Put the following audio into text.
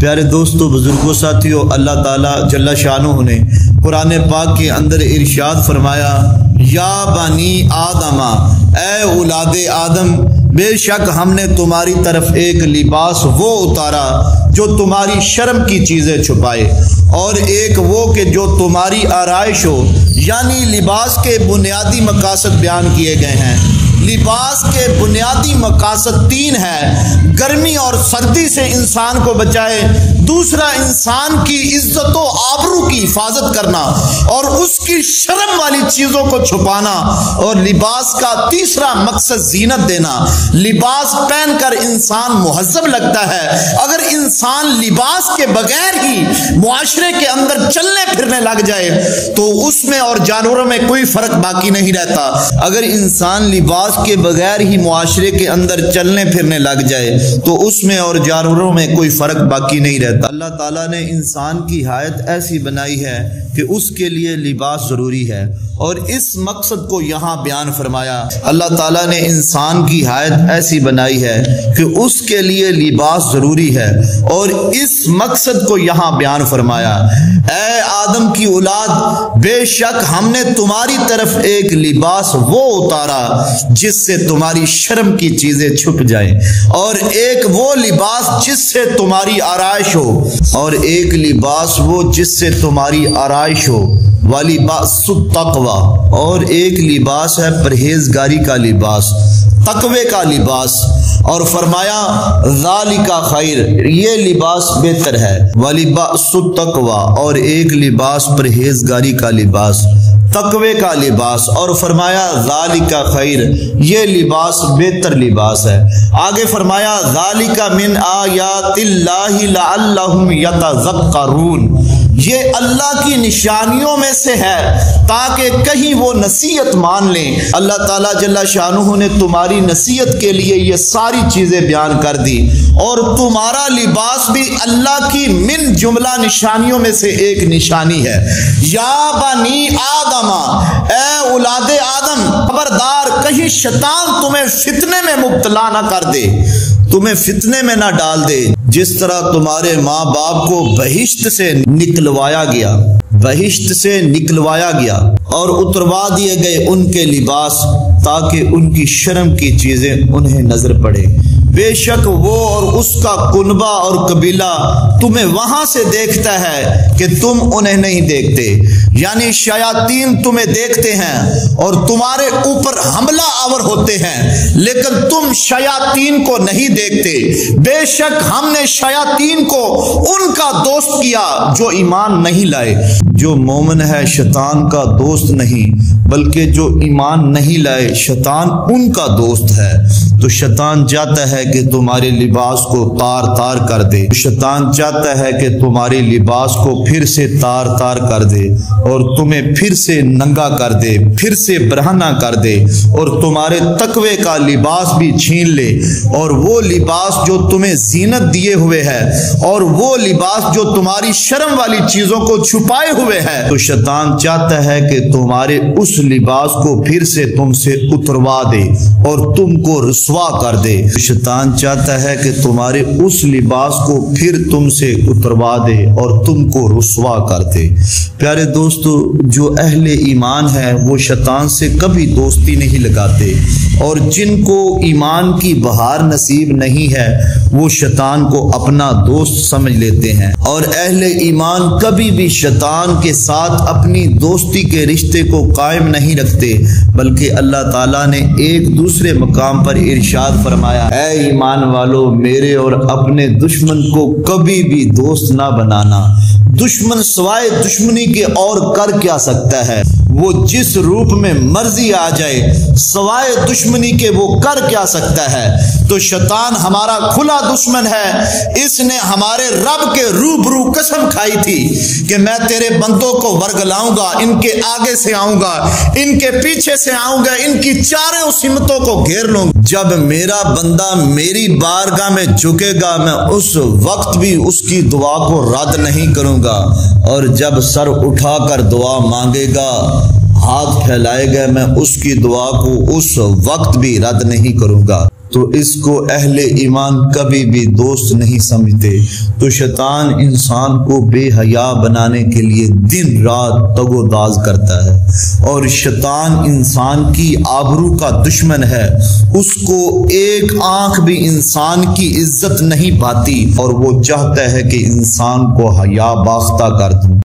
پیارے دوستو، بزرگوں، ساتھیوں، اللہ تعالیٰ جل شانہ نے قرآن پاک کے اندر ارشاد فرمایا، یا بنی آدم، اے اولاد آدم، بے شک ہم نے تمہاری طرف ایک لباس وہ اتارا جو تمہاری شرم کی چیزیں چھپائے، اور ایک وہ کہ جو تمہاری آرائش ہو۔ یعنی لباس کے بنیادی مقاصد بیان کیے گئے ہیں۔ لباس کے بنیادی مقاصد تین ہیں: گرمی اور سردی سے انسان کو بچائے، دوسرا انسان کی عزت و آبرو کی حفاظت کرنا اور اس کی شرم والی چیزوں کو چھپانا، اور لباس کا تیسرا مقصد زینت دینا۔ لباس پہن کر انسان مہذب لگتا ہے۔ اگر انسان لباس کے بغیر ہی معاشرے کے اندر چلنے پھرنے لگ جائے تو اس میں اور جانوروں میں کوئی فرق باقی نہیں رہتا۔ اگر انسان لباس کے بغیر ہی معاشرے کے اندر چلنے پھرنے لگ جائے تو اس میں اور جانوروں میں کوئی فرق باقی نہیں رہتا۔ اللہ تعالیٰ نے انسان کی حیات ایسی بنائی ہے کہ اس کے لیے لباس ضروری ہے، اور اس مقصد کو یہاں بیان فرمایا۔ اللہ تعالیٰ نے انسان کی حیات ایسی بنائی ہے کہ اس کے لیے لباس ضروری ہے، اور اس مقصد کو یہاں بیان فرمایا۔ اے آدم کی اولاد، بے شک ہم نے تمہاری طرف ایک لباس وہ اتارا جس سے تمہاری شرم کی چیزیں چھپ جائیں، اور ایک وہ لباس جس سے تمہاری آرائش ہو، اور ایک لباس وہ جس سے تمہاری آرائش ہو، وَلِبَاسُ التَّقْوَىٰ، اور ایک لباس ہے پرہیزگاری کا لباس، تقوی کا لباس، اور فرمایا ذَلِكَ خَيْرٌ، یہ لباس بہتر ہے، وَلِبَاسُ التَّقْوَىٰ، اور ایک لباس پرہیزگاری کا لباس، تقوی کا لباس، اور فرمایا ذَلِكَ خَيْرٌ، یہ لباس بہتر لباس ہے۔ آگے فرمایا ذَلِكَ مِنْ آیَاتِ اللَّهِ لَعَلَّهُمْ يَتَذَكَّرُونَ، یہ اللہ کی نشانیوں میں سے ہے تاکہ کہیں وہ نصیحت مان لیں۔ اللہ تعالیٰ جل شانہ نے تمہاری نصیحت کے لیے یہ ساری چیزیں بیان کر دی، اور تمہارا لباس بھی اللہ کی من جملہ نشانیوں میں سے ایک نشانی ہے۔ یا بنی آدم، اے اولاد آدم، خبردار کہیں شیطان تمہیں فتنے میں مبتلا نہ کر دے، تمہیں فتنے میں نہ ڈال دے، جس طرح تمہارے ماں باپ کو بہشت سے نکلوایا گیا اور اتروا دیے گئے ان کے لباس تاکہ ان کی شرم کی چیزیں انہیں نظر پڑے۔ بے شک وہ اور اس کا کنبہ اور قبیلہ تمہیں وہاں سے دیکھتا ہے کہ تم انہیں نہیں دیکھتے، یعنی شیاطین تمہیں دیکھتے ہیں اور تمہارے اوپر حملہ آور ہوتے ہیں، لیکن تم شیاطین کو نہیں دیکھتے۔ بے شک ہم نے شیاطین کو ان کا دوست کیا جو ایمان نہیں لائے۔ جو مومن ہے شیطان کا دوست نہیں، بلکہ جو ایمان نہیں لائے شیطان ان کا دوست ہے۔ تو شیطان چاہتا ہے کہ تمہارے لباس کو تار تار کر دے، شیطان چاہتا ہے کہ تمہارے لباس کو پھر سے تار تار کر دے، اور تمہیں پھر سے ننگا کر دے، پھر سے برہنہ کر دے، اور تمہارے تقوی کا لباس بھی چھین لے، اور وہ لباس جو تمہیں زینت دیے ہوئے ہے، اور وہ لباس جو تمہاری شرم والی چیزوں کو چھپائے ہوئے ہے۔ تو شیطان چاہتا ہے کہ تمہارے اس لباس کو پھر سے تم سے اتروا دے اور تم کو رسوا کر دے۔ شیطان چاہتا ہے کہ تمہارے اس لباس کو پھر تم سے اتروا دے اور تم کو رسوا کر دے۔ پیارے دوستو، جو اہل ایمان ہے وہ شیطان سے کبھی دوستی نہیں لگاتے، اور جن کو ایمان کی بہار نصیب نہیں ہے وہ شیطان کو اپنا دوست سمجھ لیتے ہیں، اور اہل ایمان کبھی بھی شیطان کے ساتھ اپنی دوستی کے رشتے کو قائم نہیں رکھتے، بلکہ اللہ تعالیٰ نے ایک دوسرے مقام پر ارشاد فرمایا، اے ایمان والو، میرے اور اپنے دشمن کو کبھی بھی دوست نہ بنانا۔ دشمن سوائے دشمنی کے اور کر کیا سکتا ہے؟ وہ جس روپ میں مرضی آ جائے، سوائے دشمنی کے وہ کر کیا سکتا ہے؟ تو شیطان ہمارا کھلا دشمن ہے۔ اس نے ہمارے رب کے روبرو قسم کھائی تھی کہ میں تیرے بندوں کو ورگلاؤں گا، ان کے آگے سے آؤں گا، ان کے پیچھے سے آؤں گا، ان کی چاروں سمتوں کو گھیر لوں گا۔ جب میرا بندہ میری بارگاہ میں جھکے گا، میں اس وقت بھی اس کی دعا کو رد نہیں کروں گا، اور جب سر اٹھا کر دعا مانگے گا، ہاتھ پھیلائے گا، میں اس کی دعا کو اس وقت بھی رد نہیں کروں گا۔ تو اس کو اہل ایمان کبھی بھی دوست نہیں سمجھتے۔ تو شیطان انسان کو بے حیا بنانے کے لیے دن رات تگ و داز کرتا ہے، اور شیطان انسان کی آبرو کا دشمن ہے۔ اس کو ایک آنکھ بھی انسان کی عزت نہیں پاتی، اور وہ چاہتا ہے کہ انسان کو حیا باختہ کر دوں۔